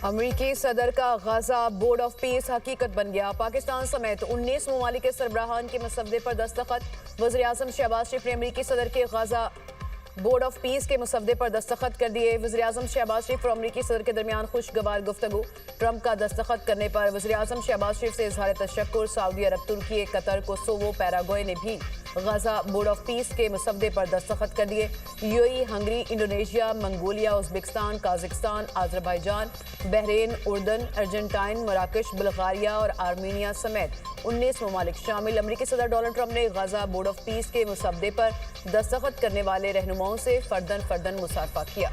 अमरीकी सदर का गजा बोर्ड ऑफ पीस हकीकत बन गया। पाकिस्तान समेत 19 ममालिक के सरबराहान के मसवदे पर दस्तखत। वज़ीर-ए-आज़म शहबाज शरीफ ने अमरीकी सदर के गजा बोर्ड ऑफ पीस के मसवदे पर दस्तखत कर दिए। वज़ीर-ए-आज़म शहबाज शरीफ और अमरीकी सदर के दरमियान खुशगवार गुफ्तगू। ट्रंप का दस्तखत करने पर वज़ीर-ए-आज़म शहबाज शरीफ से इजहार तशक्कुर। सऊदी अरब, तुर्की, कतर, कोसोवो, पैराग्वे ने भी गजा बोर्ड ऑफ पीस के मसवदे पर दस्तखत कर दिए। UAE, Hungary, Indonesia, Mongolia, Uzbekistan, Kazakhstan, Azerbaijan, Bahrain, उर्दन, अर्जेंटाइन, मराकश, बुल्गारिया और आर्मीनिया समेत 19 ममालिक शामिल। अमरीकी सदर डोनाल्ड ट्रंप ने गजा बोर्ड ऑफ पीस के मसवदे पर दस्तखत करने वाले रहनुमाओं से फर्दन फर्दन मुसाफा किया।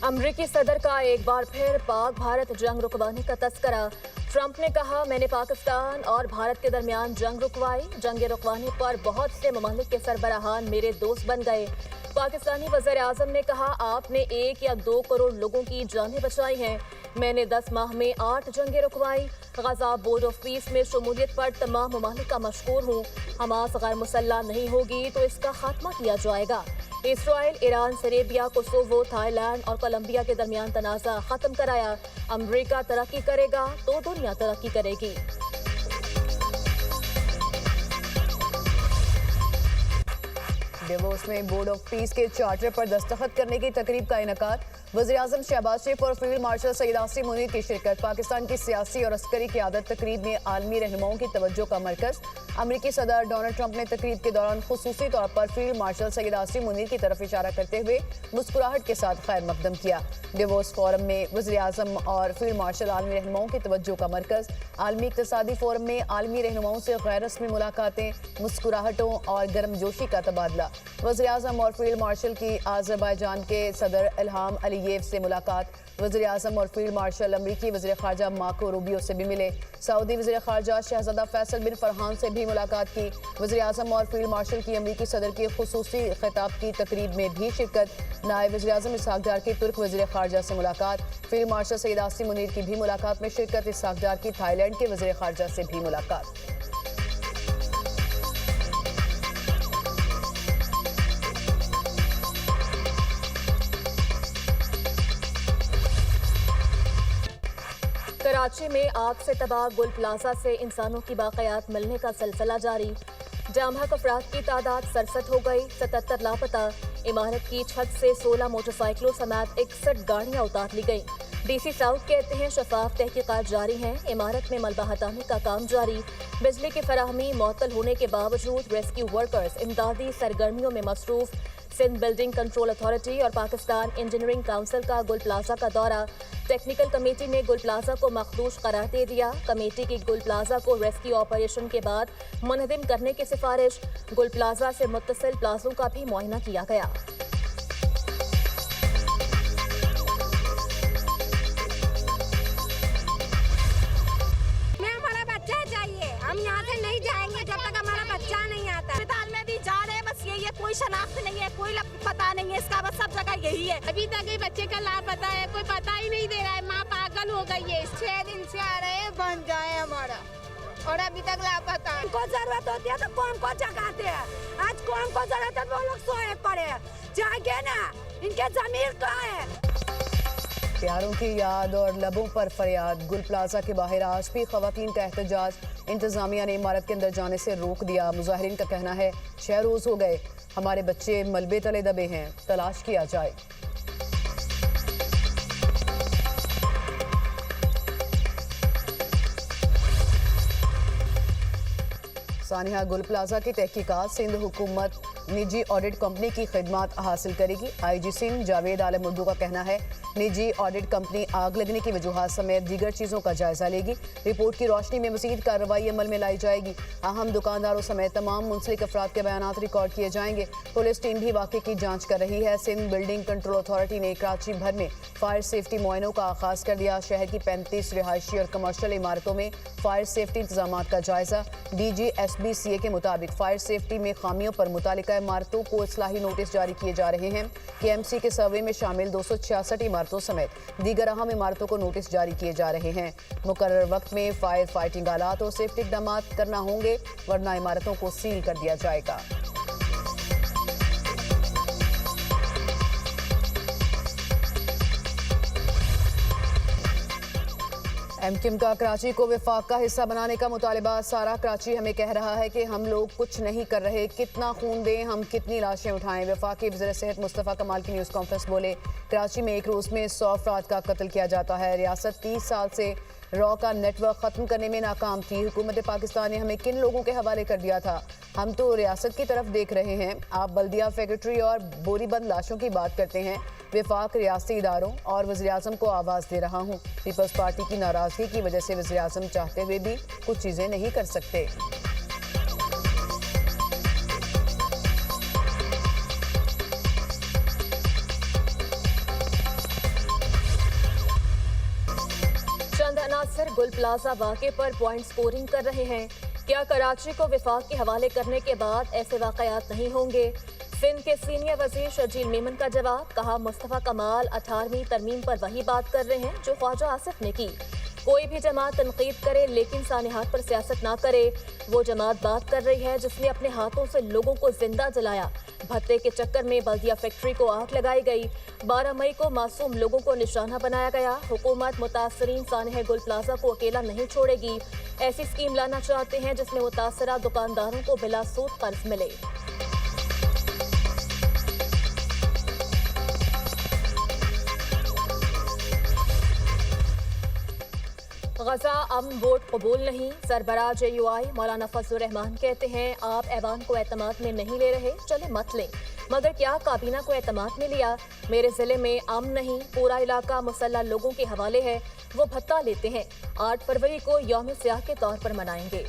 अमरीकी सदर का एक बार फिर पाक भारत जंग रुकवाने का तस्करा। ट्रंप ने कहा, मैंने पाकिस्तान और भारत के दरमियान जंग रुकवाई। जंग रुकवाने पर बहुत से ममालिक के सरबराहान मेरे दोस्त बन गए। पाकिस्तानी वज़ीर-ए-आज़म ने कहा, आपने 1 या 2 करोड़ लोगों की जानें बचाई हैं। मैंने 10 माह में 8 जंगें रुकवाई। गजा बोर्ड ऑफ पीस में शमूलियत पर तमाम ममालिक का मशकूर हूँ। हमास गैर मुसल्लह नहीं होगी तो इसका खात्मा किया जाएगा। इसराइल, ईरान, सेरेबिया, कोसोवो, थाईलैंड और कोलंबिया के दरमियान तनाज़ा खत्म कराया। अमरीका तरक्की करेगा तो दुनिया तरक्की करेगी। डेवोस में बोर्ड ऑफ पीस के चार्टर पर दस्तखत करने की तकरीब का इनेकाद। वज़ीर-ए-आज़म शहबाज शरीफ और फील्ड मार्शल सईद आसिम मुनीर की शिरकत। पाकिस्तान की सियासी और अस्करी क़यादत तकरीब में आलमी रहनुमाओं की तवज्जो का मरकज़। अमरीकी सदर डोनाल्ड ट्रंप ने तकरीब के दौरान खुसूसी तौर पर फील्ड मार्शल सईद आसिम मुनीर की तरफ इशारा करते हुए मुस्कुराहट के साथ खैर मकदम किया। डेवोस फोरम में वज़ीर-ए-आज़म और फील्ड मार्शल आलमी रहनुमाओं की तवज्जो का मरकज़। आलमी इक़्तिसादी फोरम में आलमी रहनुमाओं से गैर रस्मी मुलाकातें, मुस्कुराहटों और गर्मजोशी का तबादला। वज़ीर-ए-आज़म और फील्ड मार्शल की अज़रबैजान के सदर इल्हाम अलीयेव से मुलाकात। वज़ीर-ए-आज़म और फील्ड मार्शल अमरीकी वज़ीर ख़ारजा मार्को रूबियो से भी मिले। सऊदी वज़ीर ख़ारजा शहज़ादा फैसल बिन फरहान से भी मुलाकात की। वज़ीर-ए-आज़म और फील्ड मार्शल की अमरीकी सदर की खुसूसी खिताब की तकरीब में भी शिरकत। नायब वज़ीर-ए-आज़म इसहाक़ डार की तुर्क वज़ीर ख़ारजा से मुलाकात। फील्ड मार्शल सईद आसिम मुनीर की भी मुलाकात में शिरकत। इसहाक़ डार की थाईलैंड के वज़ीर ख़ारजा से भी मुलाकात। कराची में आग से तबाह गुल प्लाजा से इंसानों की बाक़यात मिलने का सिलसिला जारी। जाम-बहक अफराद की तादाद 67 हो गई, 77 लापता। इमारत की छत से 16 मोटरसाइकिलों समेत 61 गाड़ियाँ उतार ली गईं। डीसी साउथ कहते हैं शफाफ तहकीकात जारी हैं। इमारत में मलबा हटाने का काम जारी। बिजली की फराहमी मुअत्तल होने के बावजूद रेस्क्यू वर्कर्स इमदादी सरगर्मियों में मसरूफ। सिंध बिल्डिंग कंट्रोल अथॉरिटी और पाकिस्तान इंजीनियरिंग काउंसिल का गुल प्लाजा का दौरा। टेक्निकल कमेटी ने गुल प्लाजा को मखदूश करार दे दिया। कमेटी की गुल प्लाजा को रेस्क्यू ऑपरेशन के बाद मुनहदिम करने की सिफारिश। गुल प्लाजा से मुत्तसिल प्लाजों का भी मुआयना किया गया। कोई शनाख्त नहीं है, कोई पता नहीं है इसका, बस सब जगह यही है। अभी तक ये बच्चे का लापता है, कोई पता ही नहीं दे रहा है। माँ पागल हो गई है। 6 दिन से आ रहे हैं, बन जाए हमारा, और अभी तक लापता है। इनको जरूरत होती है तो कौन को जगाते हैं। आज कौन को जरूरत है वो लोग सोए पड़े जागे ना, इनके जमीर कहाँ है। प्यारों की याद और लबों पर फरियाद। गुल प्लाजा के बाहर आज भी खवातीन का एहतजाज। इंतजामिया ने इमारत के अंदर जाने से रोक दिया। मुजाहिरीन का कहना है 6 रोज हो गए, हमारे बच्चे मलबे तले दबे हैं, तलाश किया जाए। सानिया, गुल प्लाजा की तहकीकात सिंध हुकूमत निजी ऑडिट कंपनी की खिदमत हासिल करेगी। आईजी सिंध जावेद आलम उर्दू का कहना है निजी ऑडिट कंपनी आग लगने की वजूहात समेत दीगर चीज़ों का जायजा लेगी। रिपोर्ट की रोशनी में मज़ीद कार्रवाई अमल में लाई जाएगी। अहम दुकानदारों समेत तमाम मुंसलिक अफराद के बयानात रिकॉर्ड किए जाएंगे। पुलिस टीम भी वाक़े की जाँच कर रही है। सिंध बिल्डिंग कंट्रोल अथॉरिटी ने कराची भर में फायर सेफ्टी मुआयनों का आगाज़ कर दिया। शहर की 35 रिहायशी और कमर्शल इमारतों में फायर सेफ्टी इंतजाम का जायजा। DGSBCA के मुताबिक फायर सेफ्टी में खामियों पर मुतालिका इमारतों को इस्लाही नोटिस जारी किए जा रहे हैं। KMC के सर्वे में शामिल 266 इमारतों इमारतों समेत दीगर अहम इमारतों को नोटिस जारी किए जा रहे हैं। मुकर्रर वक्त में फायर फाइटिंग आलात और सेफ्टी इकदाम करना होंगे, वरना इमारतों को सील कर दिया जाएगा। एमक्यूएम का कराची को विफाक का हिस्सा बनाने का मुतालिबा। सारा कराची हमें कह रहा है कि हम लोग कुछ नहीं कर रहे, कितना खून दें, हम कितनी लाशें उठाएं। वफाकी वज़ीर सेहत मुस्तफ़ा कमाल की न्यूज़ कॉन्फ्रेंस बोले, कराची में एक रोज़ में 100 अफराद का कत्ल किया जाता है। रियासत 30 साल से रॉ का नेटवर्क ख़त्म करने में नाकाम थी। हुकूमत पाकिस्तान ने हमें किन लोगों के हवाले कर दिया था? हम तो रियासत की तरफ देख रहे हैं। आप बल्दिया सेक्रेटरी और बोरीबंद लाशों की बात करते हैं। विफाक रियासती इदारों और वज़ीर-ए-आज़म को आवाज़ दे रहा हूँ। पीपल्स पार्टी की नाराज़गी की वजह से वज़ीर-ए-आज़म चाहते हुए भी कुछ चीज़ें नहीं कर सकते। अनासर गुल प्लाजा वाक़े पर पॉइंट स्कोरिंग कर रहे हैं। क्या कराची को विफाक के हवाले करने के बाद ऐसे वाक़यात नहीं होंगे? सिंध के सीनियर वजीर शर्जील मेमन का जवाब, कहा मुस्तफ़ा कमाल 18वीं तरमीम पर वही बात कर रहे हैं जो ख्वाजा आसिफ ने की। कोई भी जमात तनकीद करे लेकिन सानिहात पर सियासत ना करे। वो जमात बात कर रही है जिसने अपने हाथों से लोगों को जिंदा जलाया। भत्ते के चक्कर में बल्दिया फैक्ट्री को आग लगाई गई। 12 मई को मासूम लोगों को निशाना बनाया गया। हुकूमत मुतासरीन सानह गुल प्लाजा को अकेला नहीं छोड़ेगी। ऐसी स्कीम लाना चाहते हैं जिसमें मुतासरा दुकानदारों को बिला सूद कर्ज मिले। गजा अमन वोट कबूल नहीं। सरबराह JUI मौलाना फजलुर रहमान कहते हैं, आप ऐवान को एतमाद में नहीं ले रहे, चले मत लें। मगर क्या काबीना को एतमाद में लिया? मेरे जिले में अमन नहीं, पूरा इलाका मुसल्लह लोगों के हवाले है। वो भत्ता लेते हैं। 8 फरवरी को यौम सियाह के तौर पर मनाएंगे।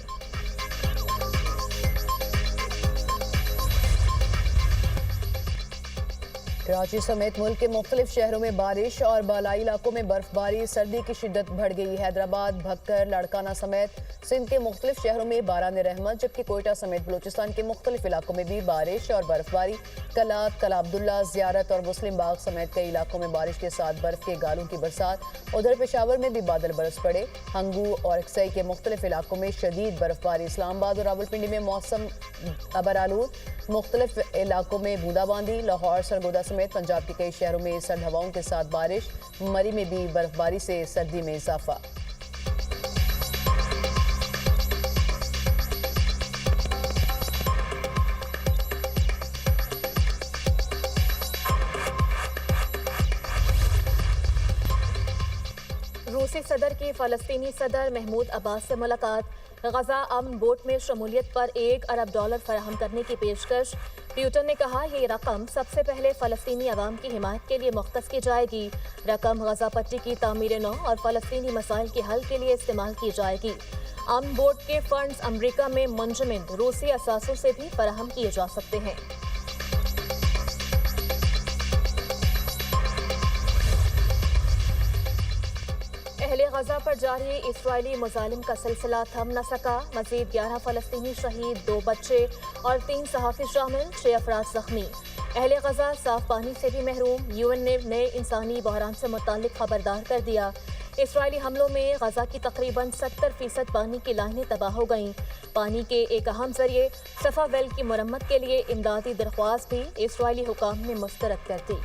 कराची समेत मुल्क के मुख्तलिफ शहरों में बारिश और बालाई इलाकों में बर्फबारी। सर्दी की शिद्दत बढ़ गई। हैदराबाद, भक्कर, लाड़काना समेत सिंध के मुख्तलिफ शहरों में बारान रहमत, जबकि कोयटा समेत बलूचिस्तान के मुख्तलिफ इलाकों में भी बारिश और बर्फबारी। कला अब्दुल्ला, ज़ियारत और मुस्लिम बाग समेत कई इलाकों में बारिश के साथ बर्फ के गालों की बरसात। उधर पेशावर में भी बादल बरस पड़े। हंगू और अक्सई के मुख्तलिफ इलाकों में शदीद बर्फबारी। इस्लामाबाद और रावलपिंडी में मौसम अबरालूद, मुख्तलिफ इलाकों में बूंदाबांदी। लाहौर, सरगोदा समेत पंजाब के कई शहरों में सर्द हवाओं के साथ बारिश। मरी में भी बर्फबारी से सर्दी में इजाफा। रूसी सदर की फ़लस्तीनी सदर महमूद अब्बास से मुलाकात। गजा अमन बोट में शमूलियत पर $1 अरब फराहम करने की पेशकश। ट्विटर ने कहा, ये रकम सबसे पहले फ़लस्तीनी अवाम की हिमायत के लिए मुख्तस की जाएगी। रकम गजा पट्टी की तामीर नौ और फ़लस्तीनी मसाइल के हल के लिए इस्तेमाल की जाएगी। अमन बोट के फंड्स अमरीका में मुंजमद रूसी असासों से भी फराहम किए जा सकते हैं। अहले गजा पर जारी इसराइली मुजालिम का सिलसिला थम न सका। मजीद 11 फ़लस्तीनी शहीद, 2 बच्चे और 3 सहाफ़ी शामिल, 6 अफराद जख्मी। अहले गजा साफ पानी से भी महरूम। UN ने नए इंसानी बहरान से मुताल्लिक खबरदार कर दिया। इसराइली हमलों में गजा की तकरीबन 70% पानी की लाइनें तबाह हो गईं। पानी के एक अहम जरिए सफ़ा वेल की मरम्मत के लिए इमदादी दरख्वास्त भी इसराइली हुकाम ने मुस्तरद कर दी।